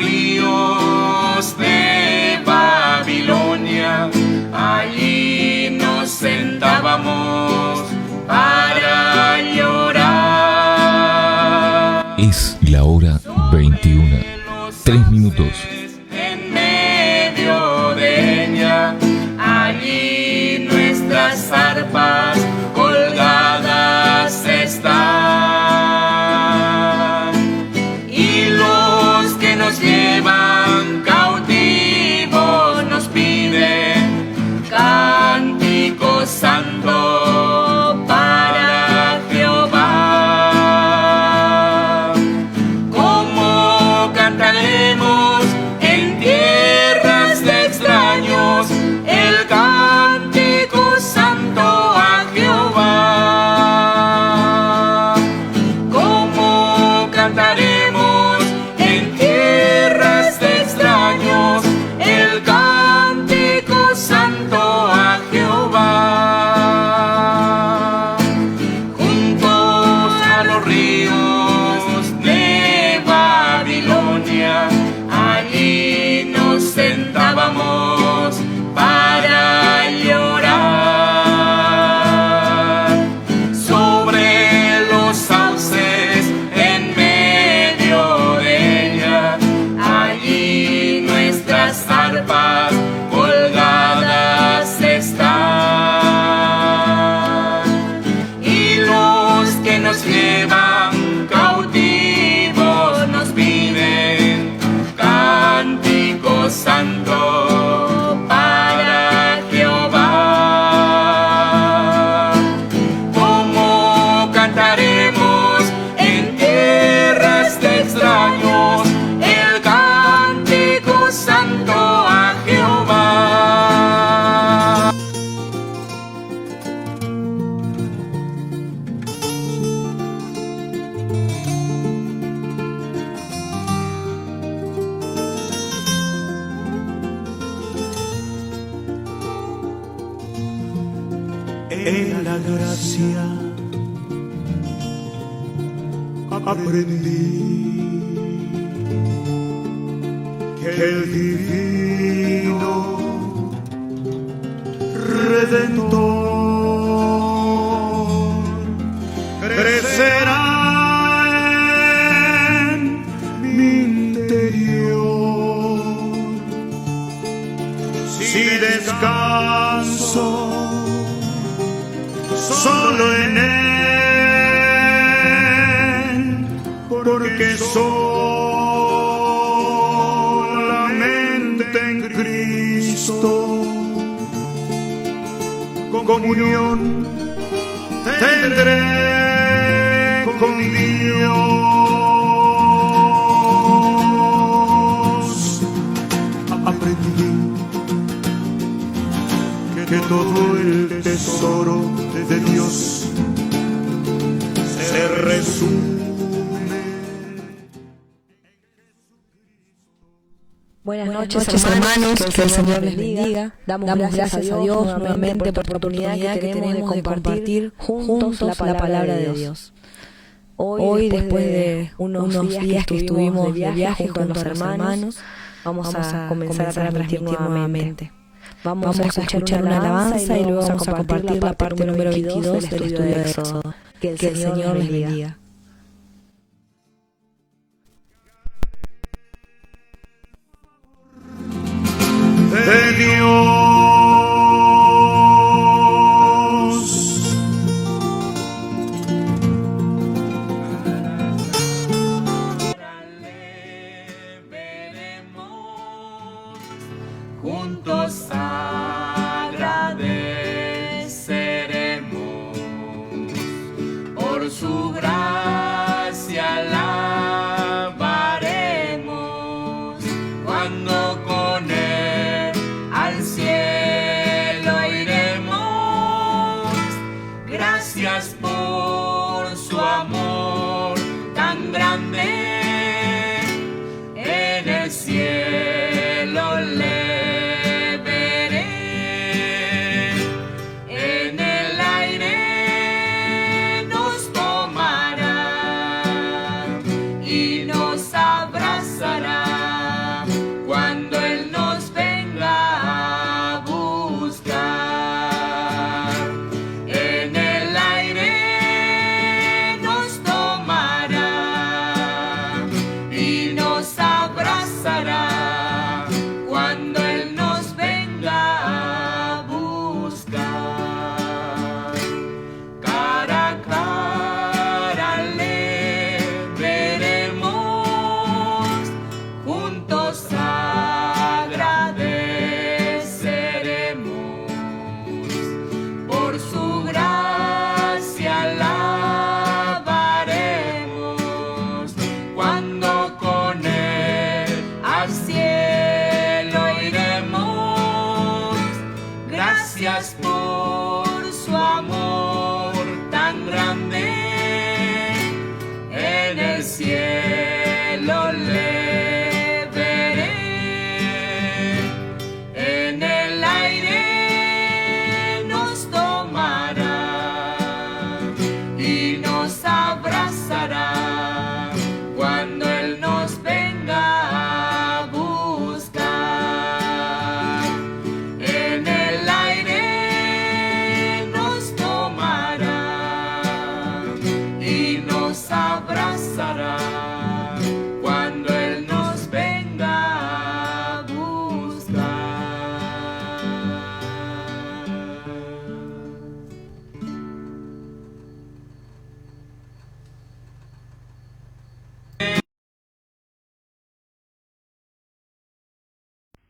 ríos de Babilonia, allí nos sentábamos para llorar. Es la hora 21, 3 minutos. En medio de ella, allí nuestras arpas colgadas están, y los que nos llevan cautivos nos piden cántico santo para Jehová. ¿Cómo cantaremos en tierras de extraños el cántico santo a Jehová? ¿Cómo cantaremos en tierras de extraños el cántico santo a Jehová? Juntos a los ríos de Babilonia, allí nos sentábamos para llorar. Sobre los sauces, en medio de ella, allí nuestras arpas colgadas están, y los que nos llevan cautivos nos piden cántico santo para Jehová. ¿Cómo cantaremos en tierras de extraños el cántico santo a Jehová? En la gracia aprendí que el divino Redentor crecerá en mi interior si descanso solo en él, porque solamente en Cristo con comunión tendré con Dios. Aprendí que todo el tesoro de Dios se resume. Buenas noches, hermanos, que el Señor les bendiga. Damos gracias a Dios nuevamente por la oportunidad que tenemos de compartir juntos la palabra de Dios. Hoy, después de unos días que estuvimos de viaje junto a los hermanos, vamos a comenzar a transmitir nuevamente. Vamos a escuchar una alabanza y luego vamos a compartir la parte número 22 del estudio de Éxodo. Que el Señor les bendiga. De Dios. Juntos agradeceremos por su gracia, alabaremos cuando con él al cielo iremos. Gracias por su amor tan grande, en el cielo le y nos abrazará.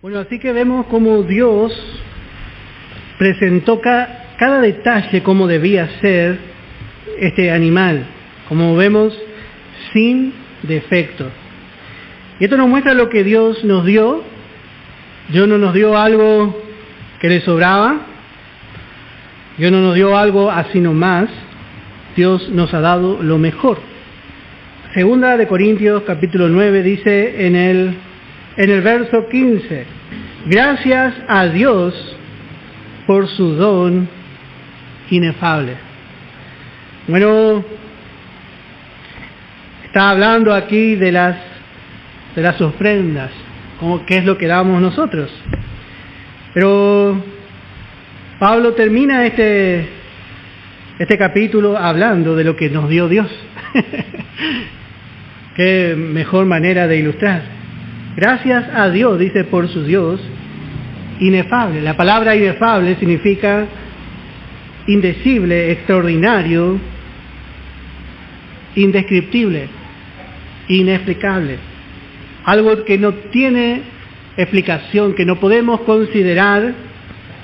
Bueno, así que vemos cómo Dios presentó cada detalle como debía ser este animal, como vemos, sin defecto. Y esto nos muestra lo que Dios nos dio. Dios no nos dio algo que le sobraba. Dios no nos dio algo así nomás. Dios nos ha dado lo mejor. Segunda de Corintios capítulo 9 dice en el verso 15: gracias a Dios por su don inefable. Bueno, está hablando aquí de las ofrendas, como qué es lo que damos nosotros. Pero Pablo termina este capítulo hablando de lo que nos dio Dios. Qué mejor manera de ilustrar. Gracias a Dios, dice, por su Dios inefable. La palabra inefable significa indecible, extraordinario, indescriptible, inexplicable. Algo que no tiene explicación, que no podemos considerar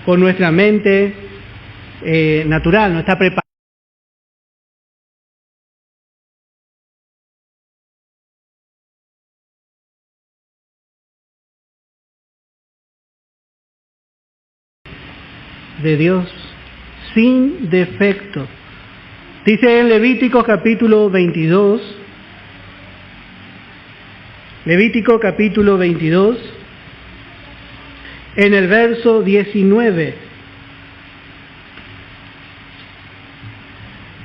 con nuestra mente natural, no está preparada. De Dios, sin defecto. Dice en Levítico capítulo 22, Levítico capítulo 22, en el verso 19,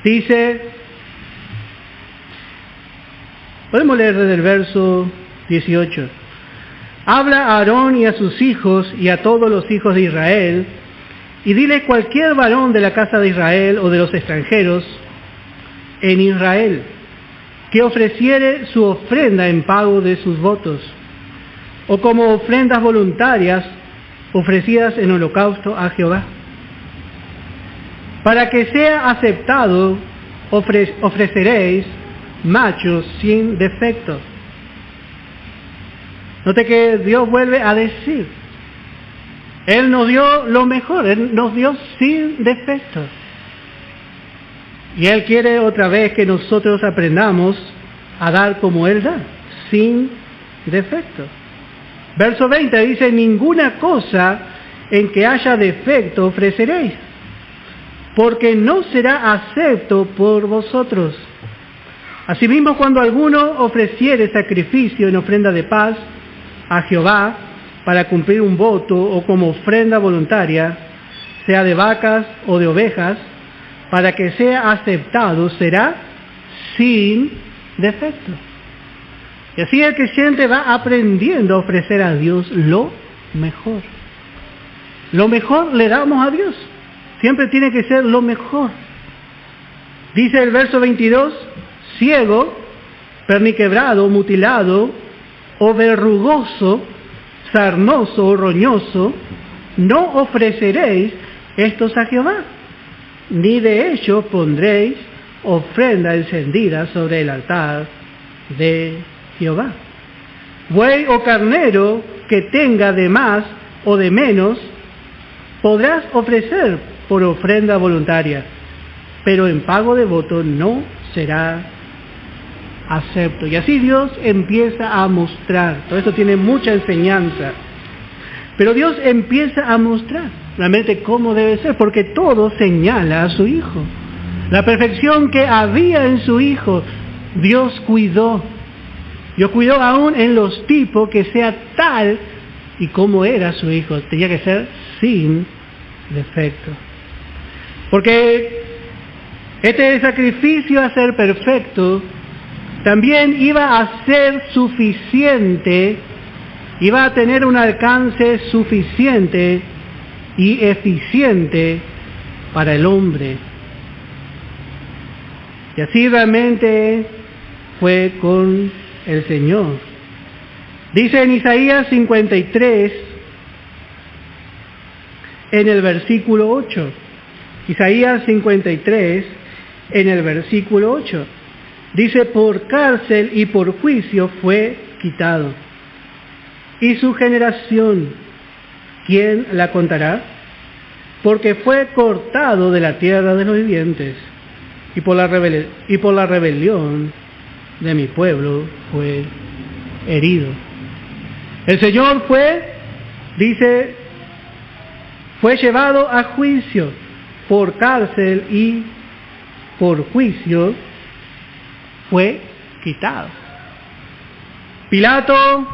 dice, podemos leer desde el verso 18, habla a Aarón y a sus hijos y a todos los hijos de Israel, y dile: cualquier varón de la casa de Israel o de los extranjeros en Israel que ofreciere su ofrenda en pago de sus votos, o como ofrendas voluntarias ofrecidas en holocausto a Jehová, para que sea aceptado, ofreceréis machos sin defecto. Note que Dios vuelve a decir, Él nos dio lo mejor, Él nos dio sin defecto. Y Él quiere otra vez que nosotros aprendamos a dar como Él da, sin defecto. Verso 20 dice: ninguna cosa en que haya defecto ofreceréis, porque no será acepto por vosotros. Asimismo, cuando alguno ofreciere sacrificio en ofrenda de paz a Jehová, para cumplir un voto o como ofrenda voluntaria, sea de vacas o de ovejas, para que sea aceptado, será sin defecto. Y así el creyente va aprendiendo a ofrecer a Dios lo mejor. Lo mejor le damos a Dios. Siempre tiene que ser lo mejor. Dice el verso 22, ciego, perniquebrado, mutilado o verrugoso, sarnoso o roñoso, no ofreceréis estos a Jehová, ni de hecho pondréis ofrenda encendida sobre el altar de Jehová. Buey o carnero que tenga de más o de menos, podrás ofrecer por ofrenda voluntaria, pero en pago de voto no será acepto. Y así Dios empieza a mostrar. Todo esto tiene mucha enseñanza, pero Dios empieza a mostrar realmente cómo debe ser, porque todo señala a su Hijo. La perfección que había en su Hijo, Dios cuidó. Dios cuidó aún en los tipos que sea tal y como era su Hijo. Tenía que ser sin defecto. Porque este sacrificio a ser perfecto también iba a ser suficiente, iba a tener un alcance suficiente y eficiente para el hombre. Y así realmente fue con el Señor. Dice en Isaías 53, en el versículo 8, Isaías 53, en el versículo 8, dice: por cárcel y por juicio fue quitado, y su generación ¿quién la contará? Porque fue cortado de la tierra de los vivientes, y por la rebelión de mi pueblo fue herido. El Señor fue llevado a juicio por cárcel y por juicio fue quitado. Pilato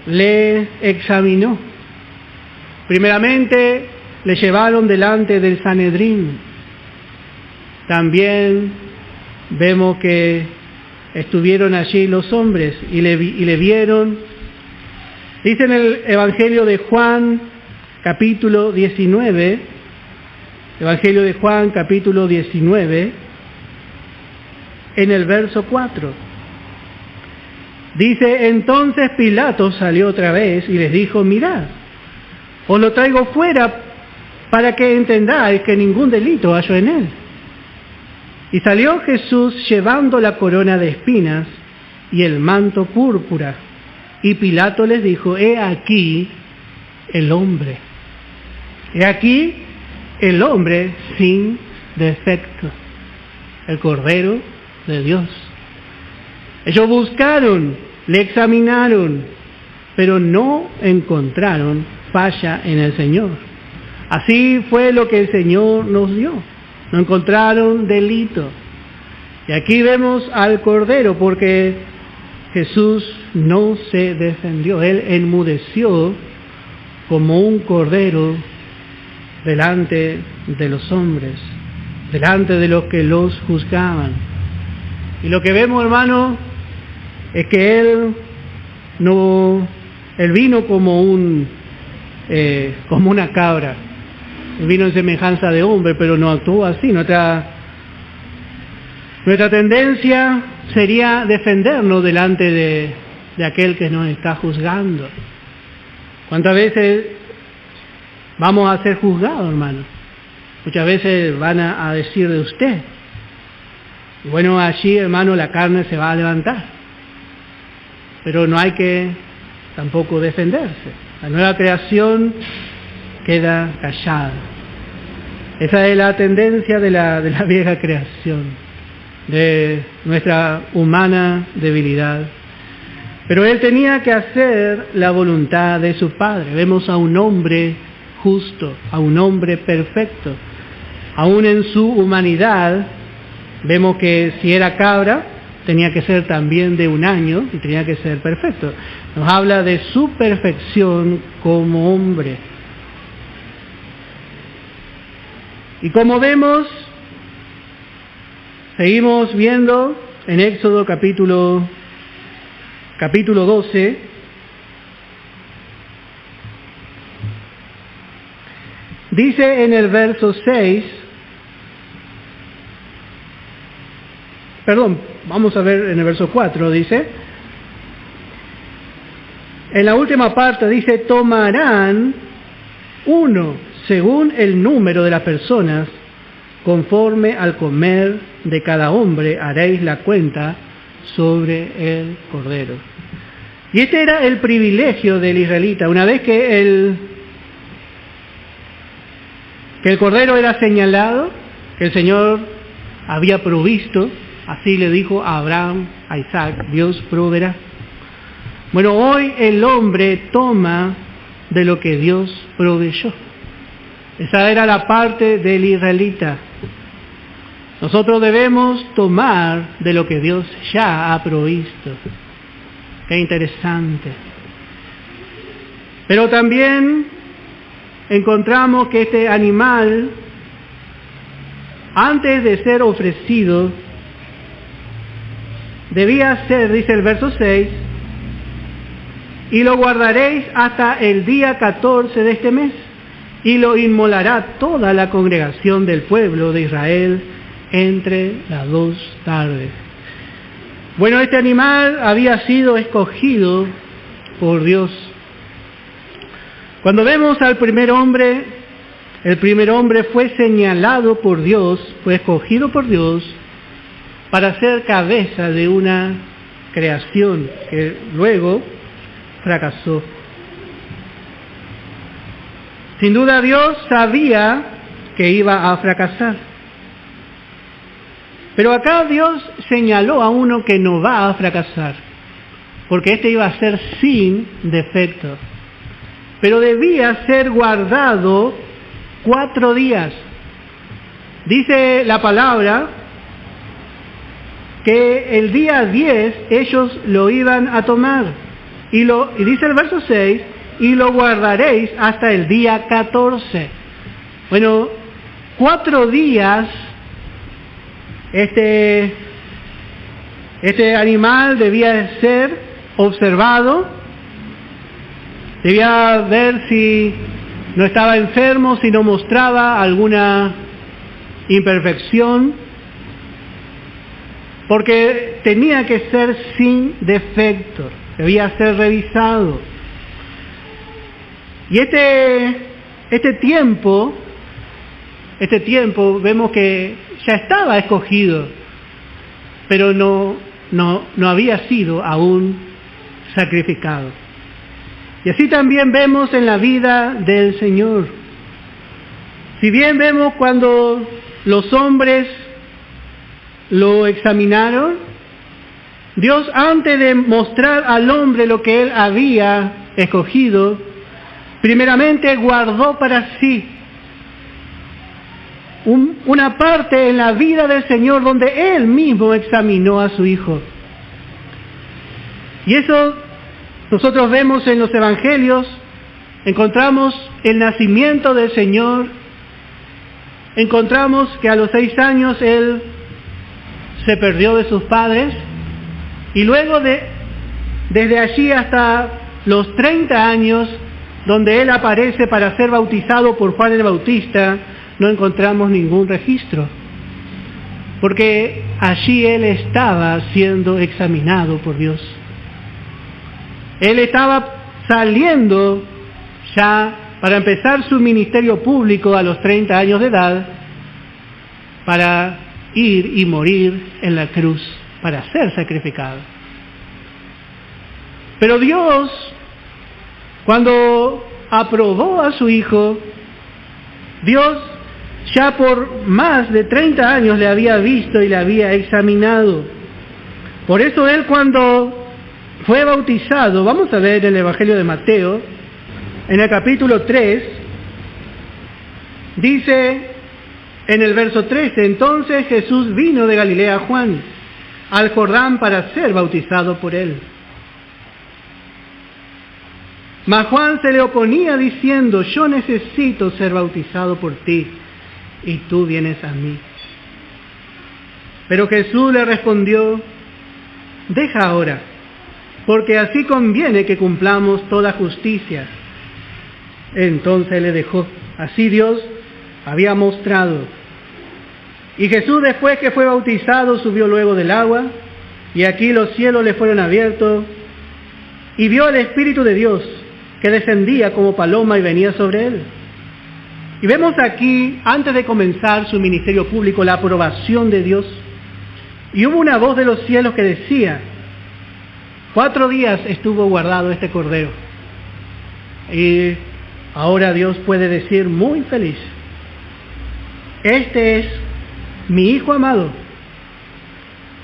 le examinó. Primeramente le llevaron delante del Sanedrín. También vemos que estuvieron allí los hombres y le vieron. Dice en el Evangelio de Juan, capítulo 19, Evangelio de Juan, capítulo 19, en el verso 4. Dice, entonces Pilato salió otra vez y les dijo, mirad, os lo traigo fuera para que entendáis que ningún delito hallo en él. Y salió Jesús llevando la corona de espinas y el manto púrpura. Y Pilato les dijo, he aquí el hombre. He aquí el hombre sin defecto, el Cordero de Dios. Ellos buscaron, le examinaron, pero no encontraron falla en el Señor. Así fue lo que el Señor nos dio. No encontraron delito. Y aquí vemos al Cordero, porque Jesús no se defendió. Él enmudeció como un cordero delante de los hombres, delante de los que los juzgaban. Y lo que vemos, hermano, es que Él vino como una cabra. Él vino en semejanza de hombre, pero no actuó así. Nuestra tendencia sería defendernos delante de aquel que nos está juzgando. ¿Cuántas veces vamos a ser juzgados, hermano? Muchas veces van a decir de usted. Y bueno, allí, hermano, la carne se va a levantar. Pero no hay que tampoco defenderse. La nueva creación queda callada. Esa es la tendencia de la vieja creación, de nuestra humana debilidad. Pero él tenía que hacer la voluntad de su Padre. Vemos a un hombre justo, a un hombre perfecto. Aún en su humanidad, vemos que si era cabra, tenía que ser también de 1 año y tenía que ser perfecto. Nos habla de su perfección como hombre. Y como vemos, seguimos viendo en Éxodo capítulo 12, dice en el verso 6, vamos a ver en el verso 4, dice, en la última parte dice, tomarán uno según el número de las personas, conforme al comer de cada hombre, haréis la cuenta sobre el Cordero. Y este era el privilegio del israelita. Una vez que el Cordero era señalado, que el Señor había provisto, así le dijo a Abraham, a Isaac, Dios proveerá. Bueno, hoy el hombre toma de lo que Dios proveyó. Esa era la parte del israelita. Nosotros debemos tomar de lo que Dios ya ha provisto. Qué interesante. Pero también encontramos que este animal, antes de ser ofrecido, debía ser, dice el verso 6, y lo guardaréis hasta el día 14 de este mes, y lo inmolará toda la congregación del pueblo de Israel entre las 2 tardes. Bueno, este animal había sido escogido por Dios. Cuando vemos al primer hombre, el primer hombre fue señalado por Dios, fue escogido por Dios para ser cabeza de una creación que luego fracasó. Sin duda Dios sabía que iba a fracasar. Pero acá Dios señaló a uno que no va a fracasar, porque este iba a ser sin defecto. Pero debía ser guardado 4 días. Dice la palabra que el día 10 ellos lo iban a tomar. Y dice el verso 6, y lo guardaréis hasta el día 14. Bueno, 4 días este animal debía ser observado, debía ver si no estaba enfermo, si no mostraba alguna imperfección, porque tenía que ser sin defecto, debía ser revisado. Y este tiempo vemos que ya estaba escogido, pero no había sido aún sacrificado. Y así también vemos en la vida del Señor. Si bien vemos cuando los hombres lo examinaron, Dios, antes de mostrar al hombre lo que él había escogido, primeramente guardó para sí una parte en la vida del Señor donde Él mismo examinó a su Hijo. Y eso nosotros vemos en los Evangelios, encontramos el nacimiento del Señor, encontramos que a los 6 años Él se perdió de sus padres, y luego desde allí hasta los 30 años, donde Él aparece para ser bautizado por Juan el Bautista, no encontramos ningún registro, porque allí Él estaba siendo examinado por Dios. Él estaba saliendo ya para empezar su ministerio público a los 30 años de edad, para ir y morir en la cruz, para ser sacrificado. Pero Dios, cuando aprobó a su Hijo, Dios ya por más de 30 años le había visto y le había examinado. Por eso Él, cuando fue bautizado, vamos a ver el Evangelio de Mateo, en el capítulo 3, dice en el verso 13, entonces Jesús vino de Galilea a Juan, al Jordán, para ser bautizado por él. Mas Juan se le oponía diciendo, yo necesito ser bautizado por ti, y tú vienes a mí. Pero Jesús le respondió, deja ahora, porque así conviene que cumplamos toda justicia. Entonces le dejó. Así Dios había mostrado. Y Jesús, después que fue bautizado, subió luego del agua, y aquí los cielos le fueron abiertos, y vio al Espíritu de Dios, que descendía como paloma y venía sobre él. Y vemos aquí, antes de comenzar su ministerio público, la aprobación de Dios. Y hubo una voz de los cielos que decía, 4 días estuvo guardado este cordero. Y ahora Dios puede decir muy feliz, este es mi Hijo amado,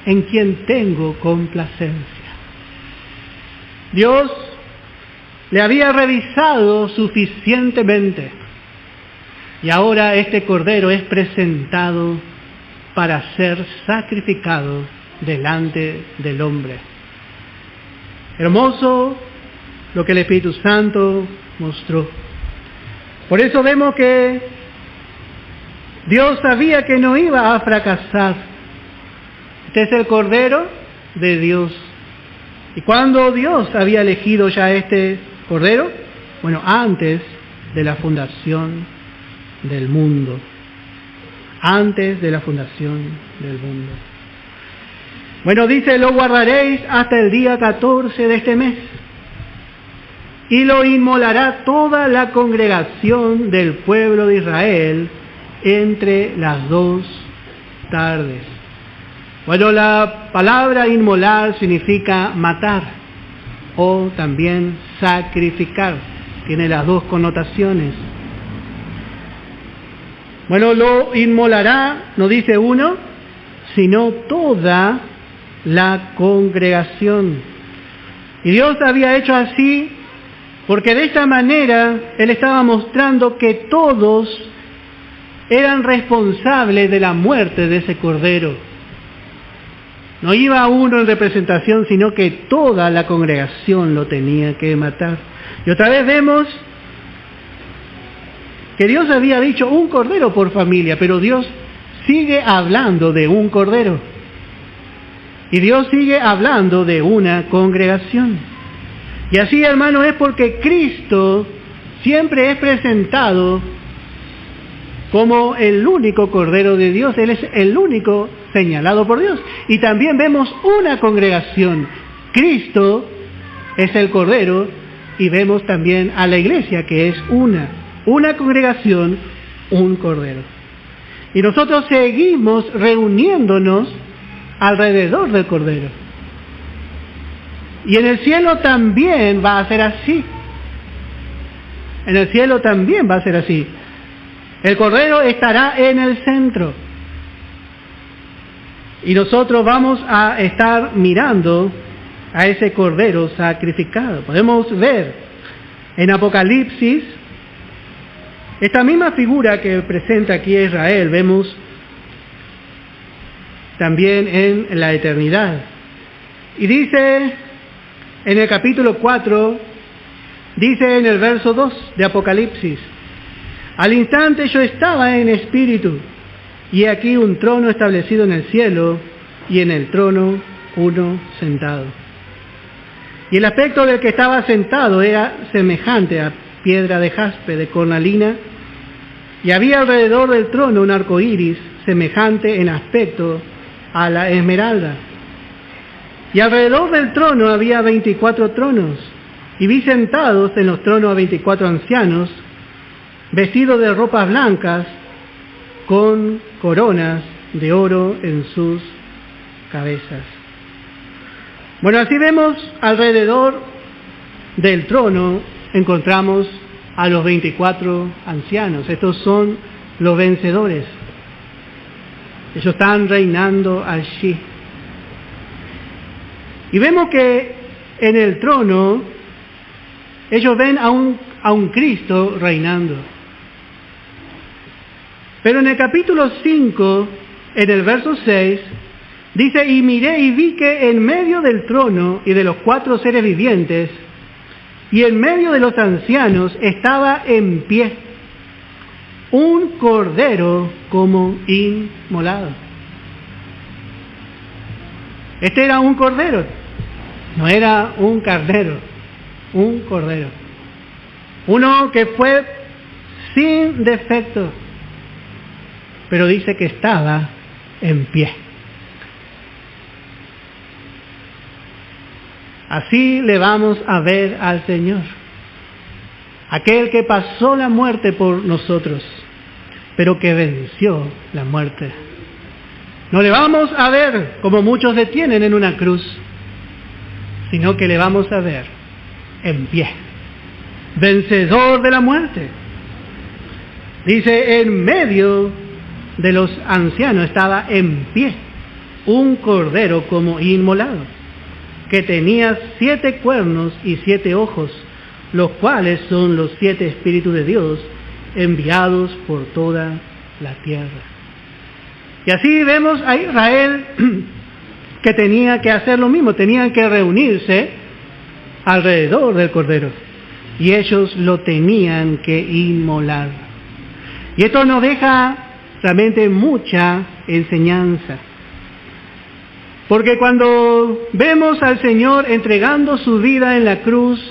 en quien tengo complacencia. Dios le había revisado suficientemente, y ahora este cordero es presentado para ser sacrificado delante del hombre. Hermoso lo que el Espíritu Santo mostró. Por eso vemos que Dios sabía que no iba a fracasar. Este es el Cordero de Dios. ¿Y cuándo Dios había elegido ya este Cordero? Bueno, antes de la fundación del mundo. Antes de la fundación del mundo. Bueno, dice, lo guardaréis hasta el día 14 de este mes. Y lo inmolará toda la congregación del pueblo de Israel entre las 2 tardes. Bueno, la palabra inmolar significa matar o también sacrificar. Tiene las 2 connotaciones. Bueno, lo inmolará, no dice uno, sino toda la congregación. Y Dios había hecho así porque de esta manera Él estaba mostrando que todos eran responsables de la muerte de ese cordero. No iba uno en representación, sino que toda la congregación lo tenía que matar. Y otra vez vemos que Dios había dicho un cordero por familia, pero Dios sigue hablando de un cordero. Y Dios sigue hablando de una congregación. Y así, hermano, es porque Cristo siempre es presentado como el único Cordero de Dios. Él es el único señalado por Dios. Y también vemos una congregación. Cristo es el Cordero y vemos también a la iglesia que es una congregación, un Cordero. Y nosotros seguimos reuniéndonos alrededor del Cordero. Y en el cielo también va a ser así. En el cielo también va a ser así. El Cordero estará en el centro. Y nosotros vamos a estar mirando a ese Cordero sacrificado. Podemos ver en Apocalipsis esta misma figura que presenta aquí Israel, vemos también en la eternidad. Y dice en el capítulo 4, dice en el verso 2 de Apocalipsis: al instante yo estaba en espíritu, y aquí un trono establecido en el cielo, y en el trono uno sentado. Y el aspecto del que estaba sentado era semejante a piedra de jaspe, de cornalina, y había alrededor del trono un arco iris semejante en aspecto a la esmeralda. Y alrededor del trono había 24 tronos, y vi sentados en los tronos a 24 ancianos, vestidos de ropas blancas, con coronas de oro en sus cabezas. Bueno, así vemos alrededor del trono, encontramos a los 24 ancianos. Estos son los vencedores. Ellos están reinando allí. Y vemos que en el trono ellos ven a un Cristo reinando. Pero en el capítulo 5, en el verso 6, dice: y miré y vi que en medio del trono y de los 4 seres vivientes, y en medio de los ancianos, estaba en pie un cordero como inmolado. Este era un cordero, no era un carnero, un cordero. Uno que fue sin defecto, pero dice que estaba en pie. Así le vamos a ver al Señor, aquel que pasó la muerte por nosotros, pero que venció la muerte. No le vamos a ver como muchos le tienen en una cruz, sino que le vamos a ver en pie, vencedor de la muerte. Dice: en medio de los ancianos estaba en pie un cordero como inmolado, que tenía 7 cuernos y 7 ojos, los cuales son los 7 espíritus de Dios enviados por toda la tierra. Y así vemos a Israel que tenía que hacer lo mismo, tenían que reunirse alrededor del cordero, y ellos lo tenían que inmolar. Y esto nos deja realmente mucha enseñanza. Porque cuando vemos al Señor entregando su vida en la cruz,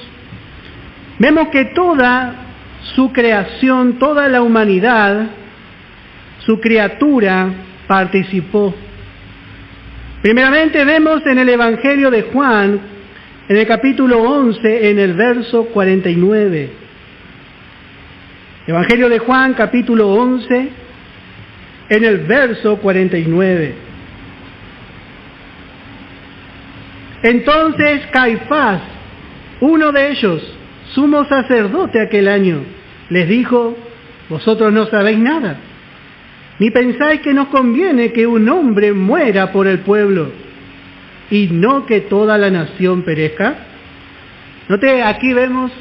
vemos que toda su creación, toda la humanidad, su criatura, participó. Primeramente vemos en el Evangelio de Juan, en el capítulo 11, en el verso 49. Evangelio de Juan, capítulo 11, en el verso 49. Entonces Caifás, uno de ellos, sumo sacerdote aquel año, les dijo: vosotros no sabéis nada, ni pensáis que nos conviene que un hombre muera por el pueblo, y no que toda la nación perezca. Note, aquí vemos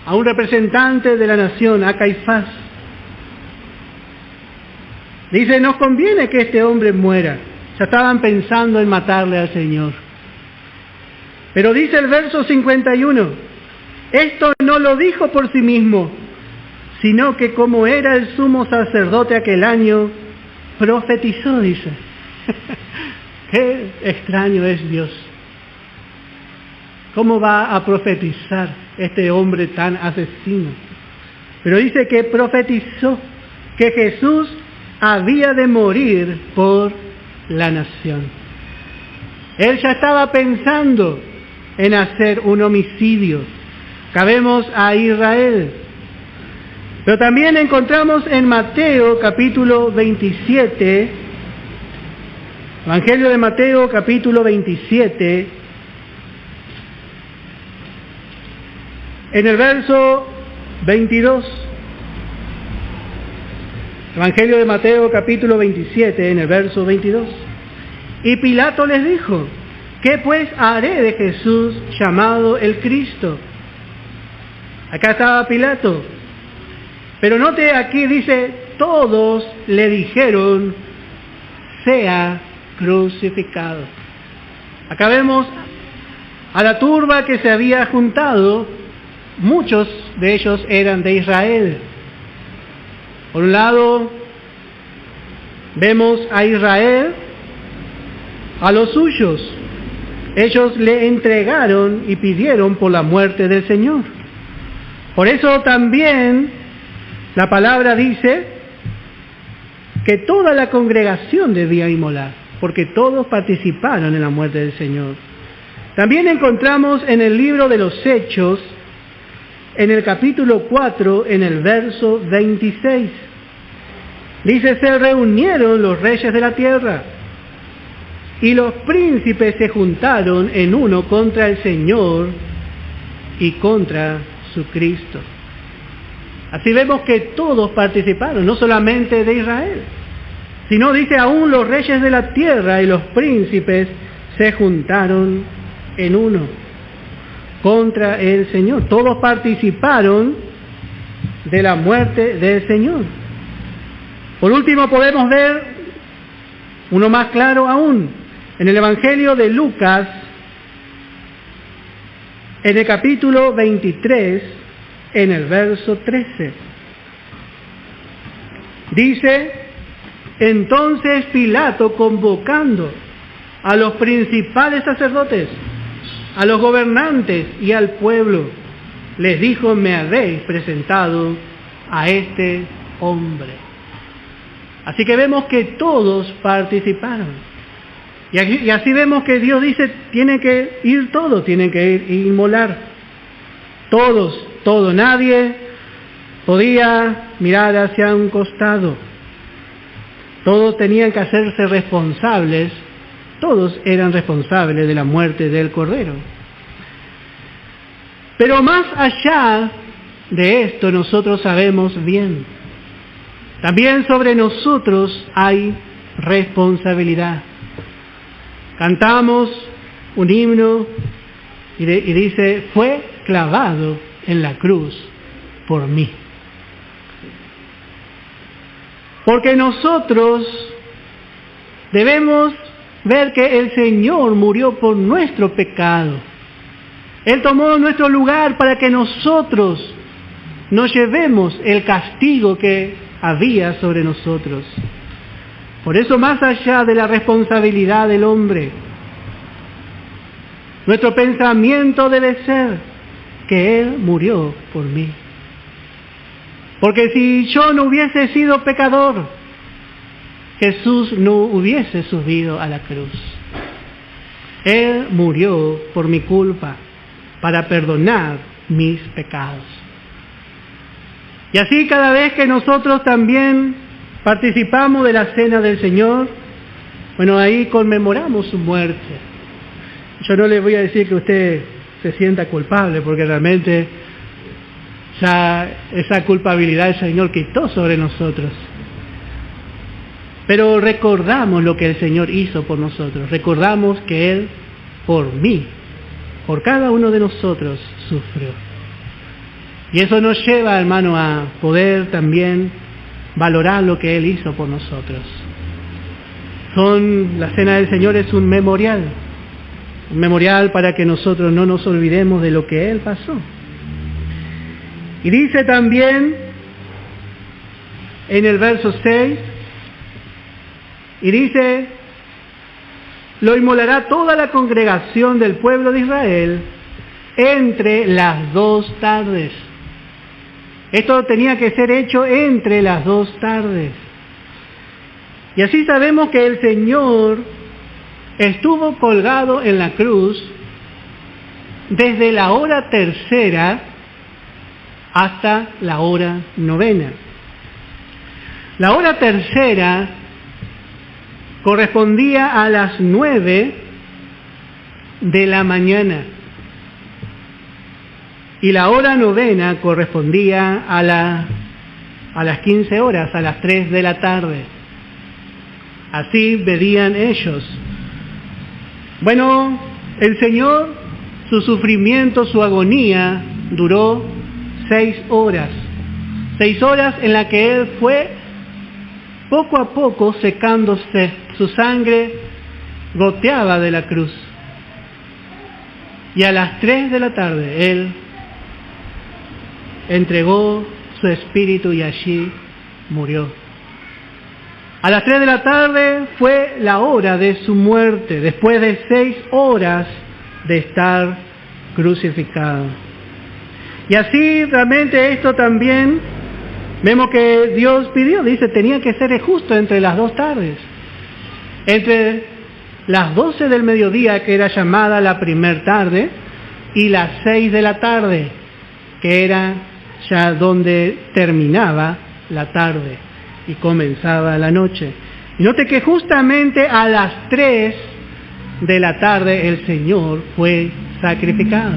a un representante de la nación, a Caifás. Dice, nos conviene que este hombre muera. Ya estaban pensando en matarle al Señor. Pero dice el verso 51, esto no lo dijo por sí mismo, sino que como era el sumo sacerdote aquel año, profetizó, dice. Qué extraño es Dios. ¿Cómo va a profetizar este hombre tan asesino? Pero dice que profetizó que Jesús había de morir por la nación. Él ya estaba pensando en hacer un homicidio. Cabemos a Israel. Pero también encontramos en Mateo capítulo 27, Evangelio de Mateo capítulo 27, en el verso 22. Evangelio de Mateo capítulo 27, en el verso 22. Y Pilato les dijo, ¿qué pues haré de Jesús llamado el Cristo? Acá estaba Pilato. Pero note, aquí dice, todos le dijeron, sea crucificado. Acá vemos a la turba que se había juntado. Muchos de ellos eran de Israel. Por un lado, vemos a Israel, a los suyos. Ellos le entregaron y pidieron por la muerte del Señor. Por eso también la palabra dice que toda la congregación debía inmolar, porque todos participaron en la muerte del Señor. También encontramos en el libro de los Hechos, en el capítulo 4, en el verso 26. Dice, se reunieron los reyes de la tierra y los príncipes se juntaron en uno contra el Señor y contra su Cristo. Así vemos que todos participaron, no solamente de Israel, sino dice aún los reyes de la tierra y los príncipes se juntaron en uno contra el Señor. Todos participaron de la muerte del Señor. Por último podemos ver uno más claro aún, en el Evangelio de Lucas, en el capítulo 23, en el verso 13. Dice, entonces Pilato, convocando a los principales sacerdotes, a los gobernantes y al pueblo, les dijo, me habéis presentado a este hombre. Así que vemos que todos participaron. Y así vemos que Dios dice, tiene que ir todos, tienen que ir inmolar. Todos, todo. Nadie podía mirar hacia un costado. Todos tenían que hacerse responsables. Todos eran responsables de la muerte del Cordero. Pero más allá de esto, nosotros sabemos bien. También sobre nosotros hay responsabilidad. Cantamos un himno y dice, fue clavado en la cruz por mí. Porque nosotros debemos ver que el Señor murió por nuestro pecado. Él tomó nuestro lugar para que nosotros no llevemos el castigo que había sobre nosotros. Por eso, más allá de la responsabilidad del hombre, nuestro pensamiento debe ser que Él murió por mí. Porque si yo no hubiese sido pecador, Jesús no hubiese subido a la cruz. Él murió por mi culpa, para perdonar mis pecados. Y así cada vez que nosotros también participamos de la cena del Señor, bueno, ahí conmemoramos su muerte. Yo no le voy a decir que usted se sienta culpable, porque realmente ya esa culpabilidad el Señor quitó sobre nosotros. Pero recordamos lo que el Señor hizo por nosotros. Recordamos que Él, por mí, por cada uno de nosotros, sufrió. Y eso nos lleva, hermano, a poder también valorar lo que Él hizo por nosotros. La Cena del Señor es un memorial para que nosotros no nos olvidemos de lo que Él pasó. Y dice también en el verso 6, y dice, lo inmolará toda la congregación del pueblo de Israel entre las 2 tardes. Esto tenía que ser hecho entre las 2 tardes. Y así sabemos que el Señor estuvo colgado en la cruz desde la hora 3 hasta la hora 9. La hora 3 correspondía a las 9 de la mañana y la hora 9 correspondía a las 15 horas, a las 3 de la tarde. Así veían ellos. Bueno, el Señor, su sufrimiento, su agonía duró 6 horas. 6 horas en las que Él fue poco a poco secándose, su sangre goteaba de la cruz. Y a las 3 de la tarde Él entregó su espíritu y allí murió. A las 3 de la tarde fue la hora de su muerte, después de 6 horas de estar crucificado. Y así realmente esto también vemos que Dios pidió, dice, tenía que ser justo entre las 2 tardes. Entre las 12 del mediodía, que era llamada la primer tarde, y las 6 de la tarde, que era ya donde terminaba la tarde y comenzaba la noche. Y note que justamente a las 3 de la tarde el Señor fue sacrificado.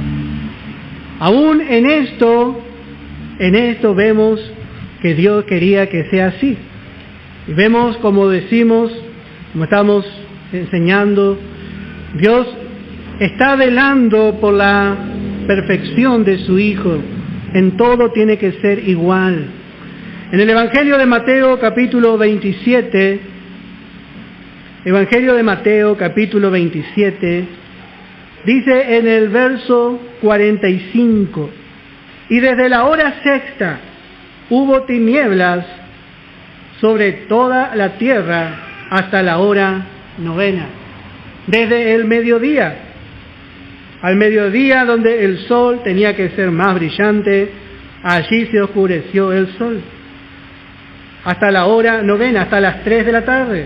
Aún en esto vemos que Dios quería que sea así. Y vemos, como decimos, como estamos enseñando, Dios está velando por la perfección de su Hijo. En todo tiene que ser igual. En el Evangelio de Mateo capítulo 27, dice en el verso 45, y desde la hora 6 hubo tinieblas sobre toda la tierra hasta la hora 9. Desde el mediodía, al mediodía donde el sol tenía que ser más brillante, allí se oscureció el sol. Hasta la hora 9, hasta las 3 de la tarde.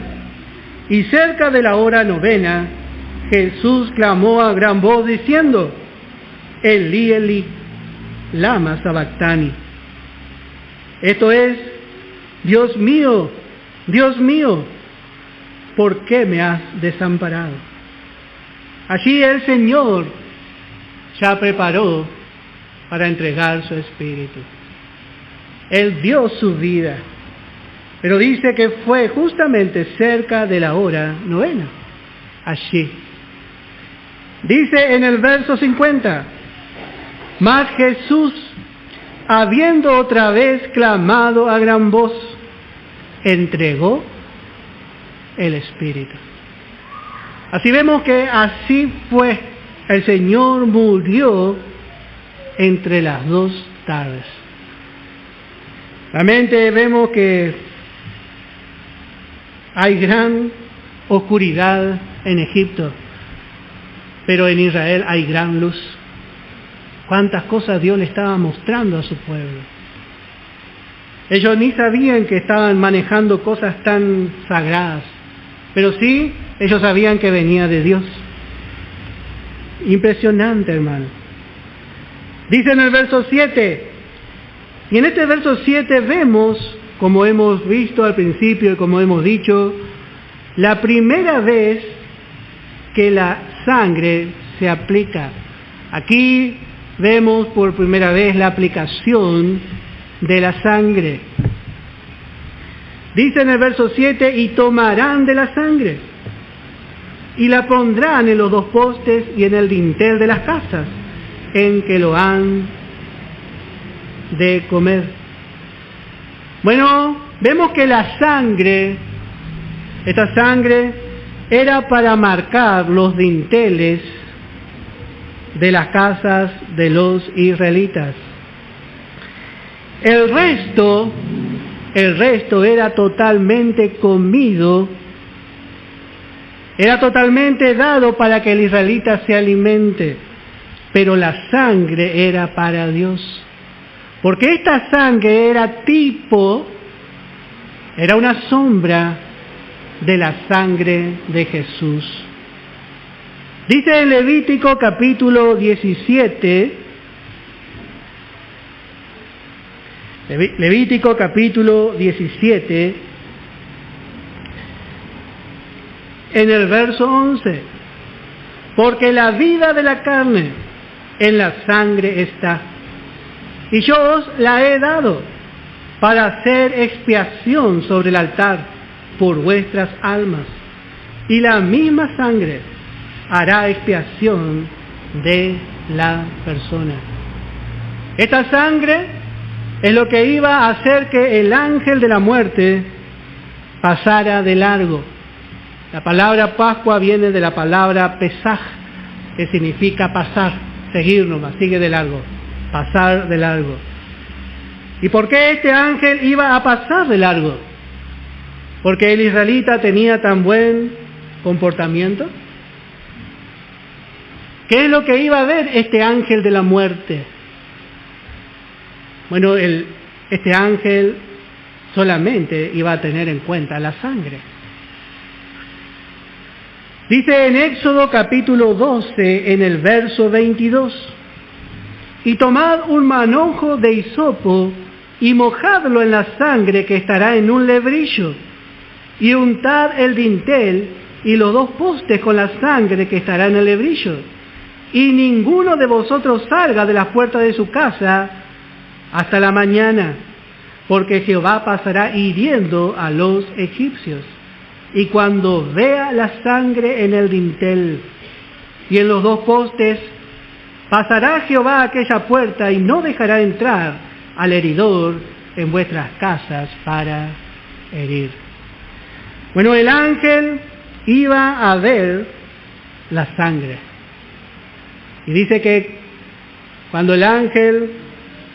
Y cerca de la hora 9, Jesús clamó a gran voz diciendo, Elí, Elí, lama sabactani. Esto es, Dios mío, ¿por qué me has desamparado? Allí el Señor ya preparó para entregar su espíritu. Él dio su vida, pero dice que fue justamente cerca de la hora 9, allí. Dice en el verso 50, mas Jesús, habiendo otra vez clamado a gran voz, entregó el Espíritu. Así vemos que así fue. El Señor murió entre las 2 tardes. Realmente vemos que hay gran oscuridad en Egipto, pero en Israel hay gran luz. Cuántas cosas Dios le estaba mostrando a su pueblo. Ellos ni sabían que estaban manejando cosas tan sagradas, pero sí, ellos sabían que venía de Dios. Impresionante, hermano. Dice en el verso 7, y en este verso 7 vemos, como hemos visto al principio y como hemos dicho, la primera vez que la sangre se aplica. Aquí vemos por primera vez la aplicación de la sangre. Dice en el verso 7, y tomarán de la sangre, y la pondrán en los dos postes y en el dintel de las casas, en que lo han de comer. Bueno, vemos que la sangre, esta sangre, era para marcar los dinteles de las casas de los israelitas. El resto era totalmente comido, era totalmente dado para que el israelita se alimente, pero la sangre era para Dios, porque esta sangre era era una sombra de la sangre de Jesús. Dice en Levítico capítulo 17, Levítico capítulo 17, en el verso 11, porque la vida de la carne en la sangre está, y yo os la he dado para hacer expiación sobre el altar por vuestras almas, y la misma sangre hará expiación de la persona. Esta sangre es lo que iba a hacer que el ángel de la muerte pasara de largo. La palabra Pascua viene de la palabra Pesaj, que significa pasar, seguir nomás, sigue de largo, pasar de largo. ¿Y por qué este ángel iba a pasar de largo? ¿Porque el israelita tenía tan buen comportamiento? ¿Qué es lo que iba a ver este ángel de la muerte? Bueno, este ángel solamente iba a tener en cuenta la sangre. Dice en Éxodo capítulo 12, en el verso 22, y tomad un manojo de hisopo y mojadlo en la sangre que estará en un lebrillo, y untad el dintel y los dos postes con la sangre que estará en el lebrillo, y ninguno de vosotros salga de la puerta de su casa hasta la mañana, porque Jehová pasará hiriendo a los egipcios. Y cuando vea la sangre en el dintel y en los dos postes, pasará Jehová a aquella puerta y no dejará entrar al heridor en vuestras casas para herir. Bueno, el ángel iba a ver la sangre. Y dice que cuando el ángel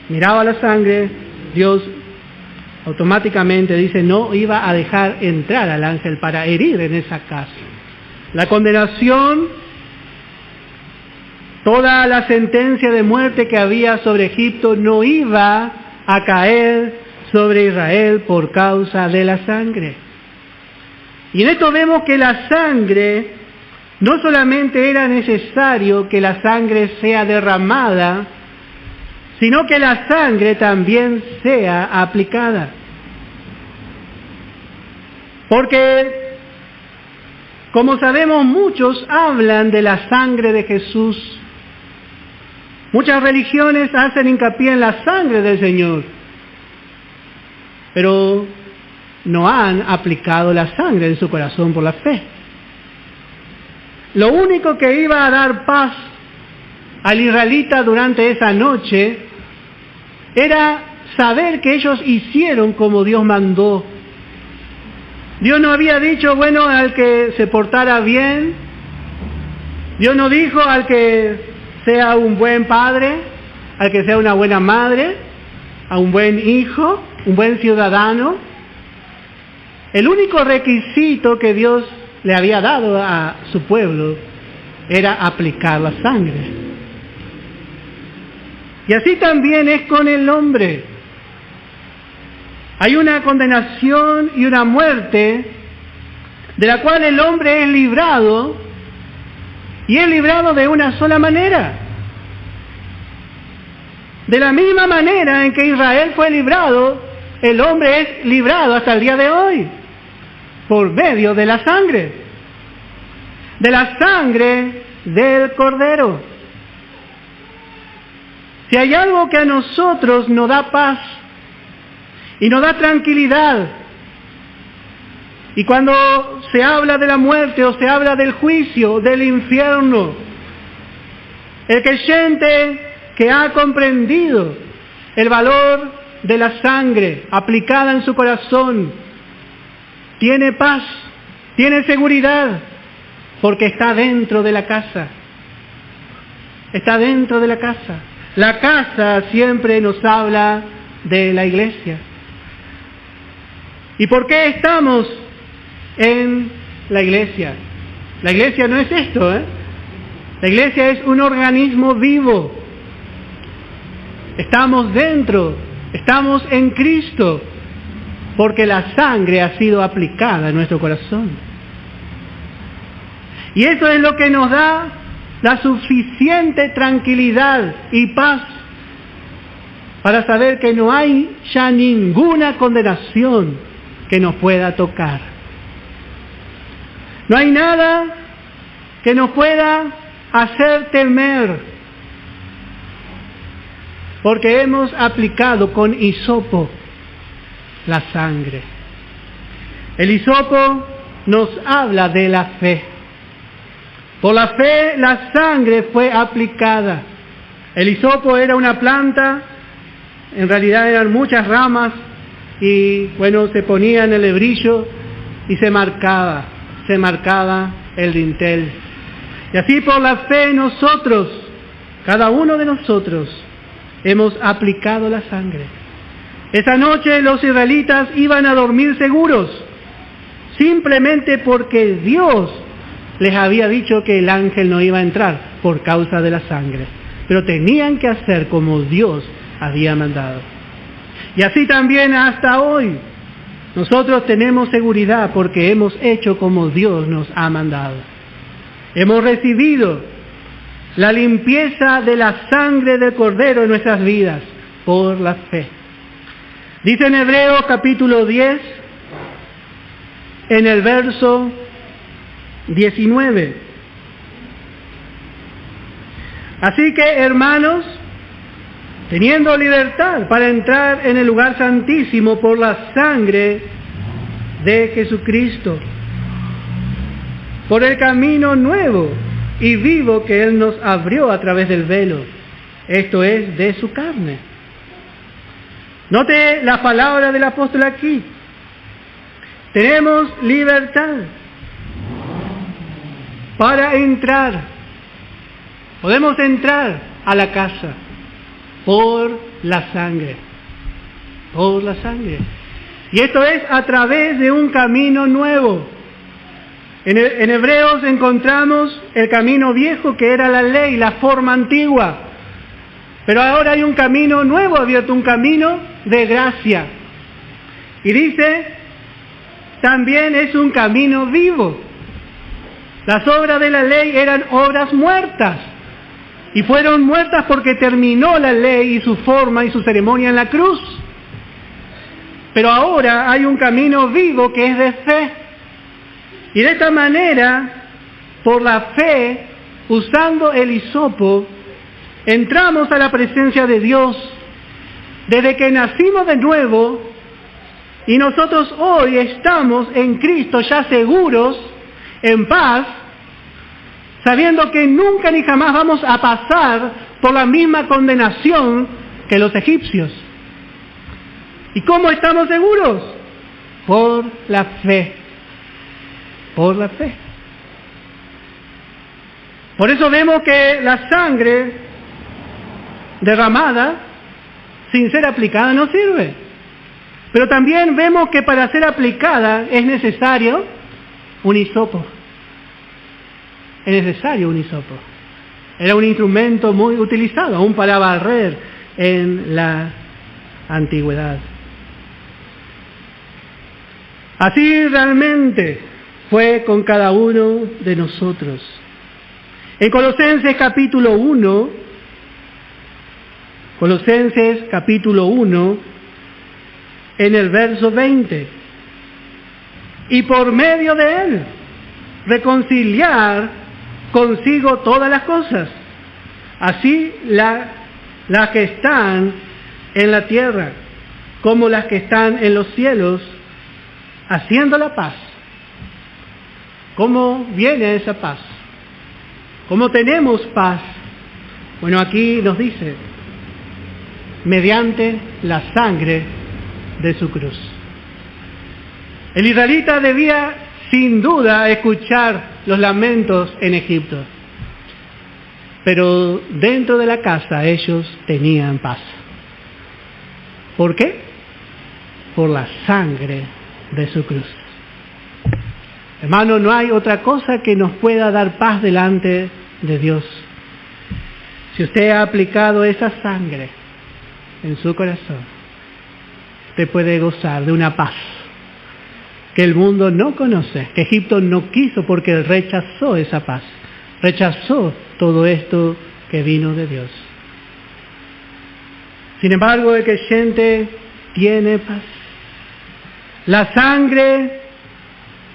miraba la sangre, Dios automáticamente dice no iba a dejar entrar al ángel para herir en esa casa. La condenación, toda la sentencia de muerte que había sobre Egipto no iba a caer sobre Israel por causa de la sangre. Y en esto vemos que la sangre, no solamente era necesario que la sangre sea derramada, sino que la sangre también sea aplicada. Porque, como sabemos, muchos hablan de la sangre de Jesús. Muchas religiones hacen hincapié en la sangre del Señor, pero no han aplicado la sangre en su corazón por la fe. Lo único que iba a dar paz al israelita durante esa noche era saber que ellos hicieron como Dios mandó. Dios no había dicho, bueno, al que se portara bien. Dios no dijo al que sea un buen padre, al que sea una buena madre, a un buen hijo, un buen ciudadano. El único requisito que Dios le había dado a su pueblo era aplicar la sangre. Y así también es con el hombre. Hay una condenación y una muerte de la cual el hombre es librado, y es librado de una sola manera. De la misma manera en que Israel fue librado, el hombre es librado hasta el día de hoy, por medio de la sangre del Cordero. Si hay algo que a nosotros nos da paz y nos da tranquilidad Y cuando se habla de la muerte o se habla del juicio, del infierno, el creyente que ha comprendido el valor de la sangre aplicada en su corazón, tiene paz, tiene seguridad, porque está dentro de la casa. Está dentro de la casa. La casa siempre nos habla de la iglesia. ¿Y por qué estamos en la iglesia? La iglesia no es esto, ¿eh? La iglesia es un organismo vivo. Estamos dentro, estamos en Cristo, porque la sangre ha sido aplicada en nuestro corazón. Y eso es lo que nos da la suficiente tranquilidad y paz para saber que no hay ya ninguna condenación que nos pueda tocar. No hay nada que nos pueda hacer temer, porque hemos aplicado con hisopo la sangre. El hisopo nos habla de la fe. Por la fe la sangre fue aplicada. El hisopo era una planta, en realidad eran muchas ramas, y bueno, se ponía en el hebrillo y se marcaba el dintel. Y así por la fe nosotros, cada uno de nosotros, hemos aplicado la sangre. Esa noche los israelitas iban a dormir seguros, simplemente porque Dios les había dicho que el ángel no iba a entrar por causa de la sangre. Pero tenían que hacer como Dios había mandado. Y así también hasta hoy, nosotros tenemos seguridad porque hemos hecho como Dios nos ha mandado. Hemos recibido la limpieza de la sangre del Cordero en nuestras vidas por la fe. Dice en Hebreos capítulo 10, en el verso 19. Así que, hermanos, teniendo libertad para entrar en el lugar santísimo por la sangre de Jesucristo, por el camino nuevo y vivo que Él nos abrió a través del velo, esto es, de su carne. Note la palabra del apóstol aquí. Tenemos libertad para entrar. Podemos entrar a la casa por la sangre. Por la sangre. Y esto es a través de un camino nuevo. En Hebreos encontramos el camino viejo que era la ley, la forma antigua. Pero ahora hay un camino nuevo abierto, un camino de gracia. Y dice, también es un camino vivo. Las obras de la ley eran obras muertas. Y fueron muertas porque terminó la ley y su forma y su ceremonia en la cruz. Pero ahora hay un camino vivo que es de fe. Y de esta manera, por la fe, usando el hisopo, entramos a la presencia de Dios desde que nacimos de nuevo, y nosotros hoy estamos en Cristo ya seguros, en paz, sabiendo que nunca ni jamás vamos a pasar por la misma condenación que los egipcios. ¿Y cómo estamos seguros? Por la fe. Por la fe. Por eso vemos que la sangre derramada, sin ser aplicada, no sirve. Pero también vemos que para ser aplicada es necesario un hisopo. Es necesario un hisopo. Era un instrumento muy utilizado, aún para barrer en la antigüedad. Así realmente fue con cada uno de nosotros. En Colosenses capítulo 1, en el verso 20, y por medio de Él reconciliar consigo todas las cosas, así las que están en la tierra como las que están en los cielos, haciendo la paz ¿Cómo viene esa paz? ¿Cómo tenemos paz? Bueno, aquí nos dice, mediante la sangre de su cruz. El israelita debía, sin duda, escuchar los lamentos en Egipto. Pero dentro de la casa ellos tenían paz. ¿Por qué? Por la sangre de su cruz. Hermano, no hay otra cosa que nos pueda dar paz delante de Dios. Si usted ha aplicado esa sangre en su corazón, usted puede gozar de una paz que el mundo no conoce, que Egipto no quiso porque rechazó esa paz, rechazó todo esto que vino de Dios. Sin embargo, el creyente tiene paz. La sangre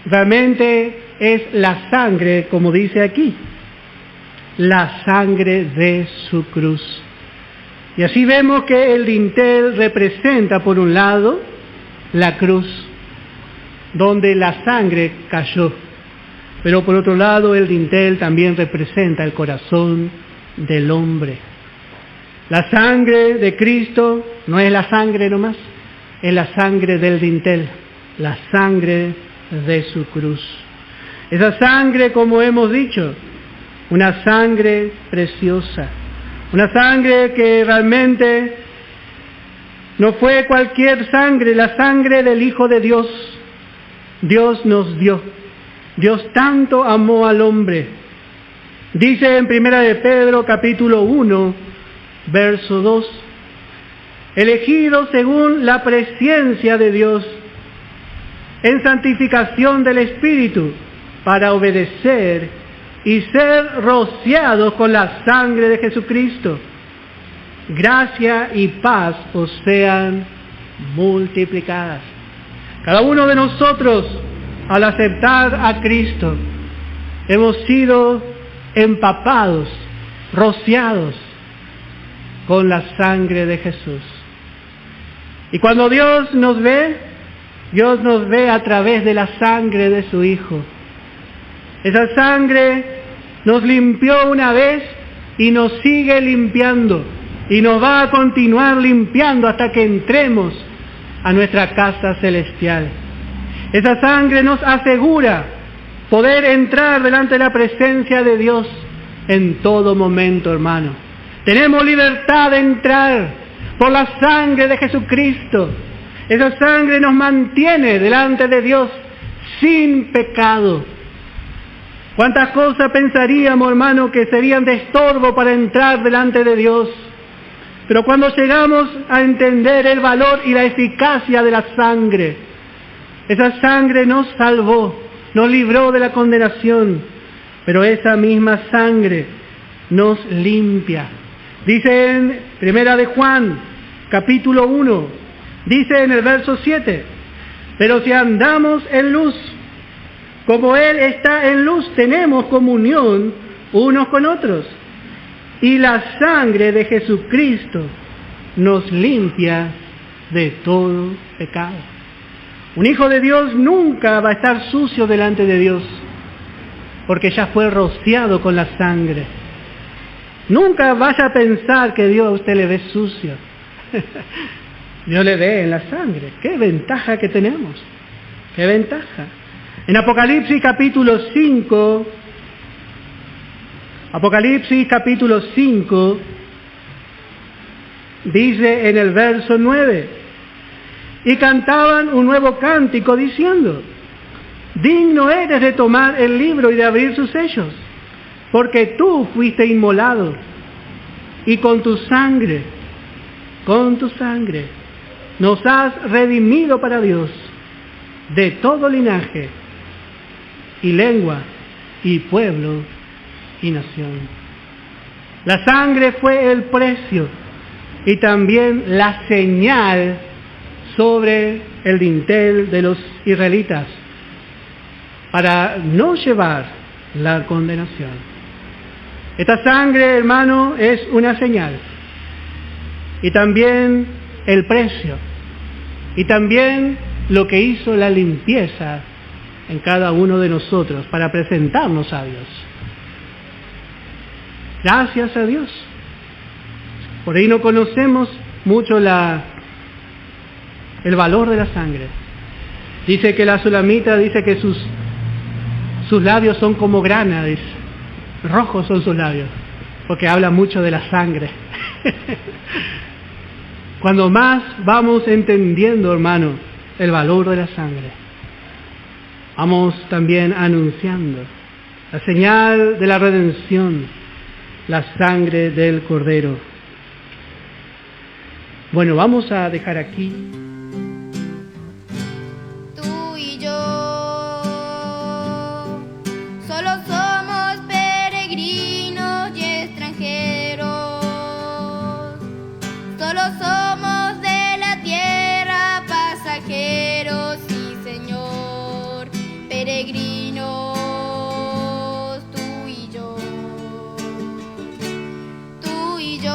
realmente es la sangre, como dice aquí, la sangre de su cruz. Y así vemos que el dintel representa, por un lado, la cruz, donde la sangre cayó. Pero por otro lado, el dintel también representa el corazón del hombre. La sangre de Cristo no es la sangre nomás, es la sangre del dintel, la sangre de su cruz. Esa sangre, como hemos dicho, una sangre preciosa, una sangre que realmente no fue cualquier sangre, la sangre del Hijo de Dios. Dios nos dio. Dios tanto amó al hombre. Dice en 1 de Pedro capítulo 1, verso 2, elegido según la presciencia de Dios, en santificación del Espíritu, para obedecer y ser rociados con la sangre de Jesucristo. Gracia y paz os sean multiplicadas. Cada uno de nosotros, al aceptar a Cristo, hemos sido empapados, rociados con la sangre de Jesús. Y cuando Dios nos ve a través de la sangre de su Hijo. Esa sangre nos limpió una vez y nos sigue limpiando. Y nos va a continuar limpiando hasta que entremos a nuestra casa celestial. Esa sangre nos asegura poder entrar delante de la presencia de Dios en todo momento, hermano. Tenemos libertad de entrar por la sangre de Jesucristo. Esa sangre nos mantiene delante de Dios sin pecado. ¿Cuántas cosas pensaríamos, hermano, que serían de estorbo para entrar delante de Dios? Pero cuando llegamos a entender el valor y la eficacia de la sangre, esa sangre nos salvó, nos libró de la condenación, pero esa misma sangre nos limpia. Dice en 1 de Juan, capítulo 1, dice en el verso 7, pero si andamos en luz, como Él está en luz, tenemos comunión unos con otros. Y la sangre de Jesucristo nos limpia de todo pecado. Un hijo de Dios nunca va a estar sucio delante de Dios, porque ya fue rociado con la sangre. Nunca vaya a pensar que Dios a usted le ve sucio. Dios le ve en la sangre. ¡Qué ventaja que tenemos! ¡Qué ventaja! En Apocalipsis capítulo 5, dice en el verso 9, y cantaban un nuevo cántico diciendo, digno eres de tomar el libro y de abrir sus sellos, porque tú fuiste inmolado, y con tu sangre, nos has redimido para Dios de todo linaje, y lengua, y pueblo, y nación. La sangre fue el precio y también la señal sobre el dintel de los israelitas para no llevar la condenación. Esta sangre, hermano, es una señal y también el precio y también lo que hizo la limpieza en cada uno de nosotros para presentarnos a Dios. Gracias a Dios. Por ahí no conocemos mucho el valor de la sangre. Dice que la Sulamita dice que sus labios son como grana, dice. Rojos son sus labios, porque habla mucho de la sangre. Cuando más vamos entendiendo, hermano, el valor de la sangre, vamos también anunciando la señal de la redención, la sangre del Cordero. Bueno, vamos a dejar aquí. Tú y yo solo somos peregrinos y extranjeros, solo somos de la tierra pasajeros, sí Señor, peregrinos, tú y yo, tú y yo.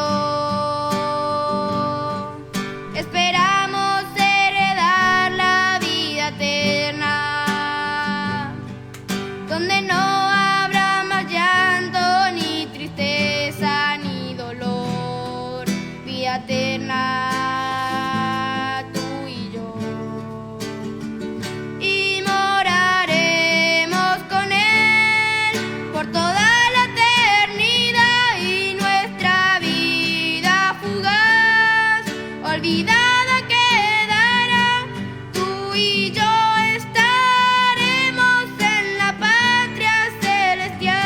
Esperamos heredar la vida eterna, donde no habrá más llanto, ni tristeza, ni dolor. Vida eterna, tú y yo. Y moraremos con Él por toda la eternidad, y nuestra vida fugaz olvidada quedará. Tú y yo estaremos en la patria celestial,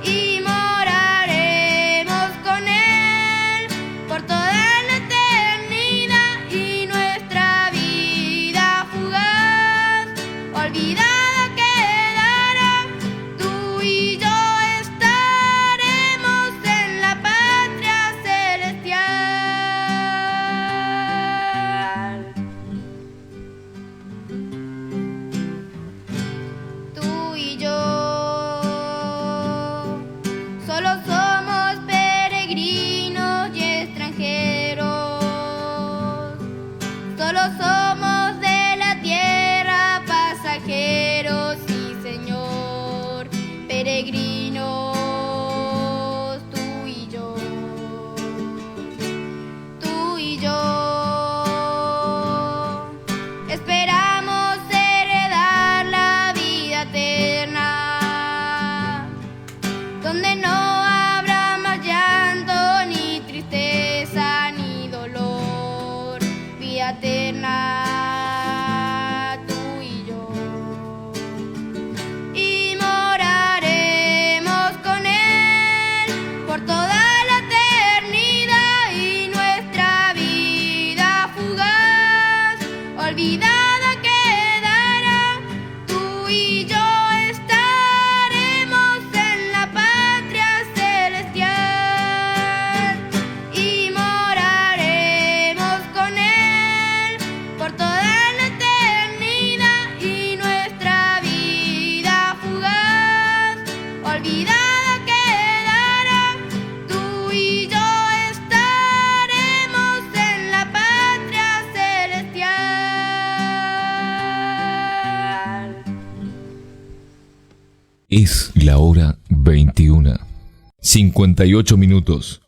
y moraremos con Él por toda la eternidad, y nuestra vida fugaz olvidada quedará. Tú y yo estaremos en la patria celestial. Tú y yo solo somos peregrinos y extranjeros, solo somos de la tierra pasajeros, sí Señor, peregrinos, tú y yo, tú y yo. Esperamos heredar la vida eterna, donde no habrá más llanto, ni tristeza, ni dolor. Vida eterna, tú y yo. Y moraremos con Él por toda la eternidad, y nuestra vida fugaz olvidada quedará. Tú y yo estaremos en la patria celestial, y moraremos con Él por toda la eternidad, y nuestra vida fugaz olvidada quedará. Tú y yo estaremos en la patria celestial. Es la hora 21:58.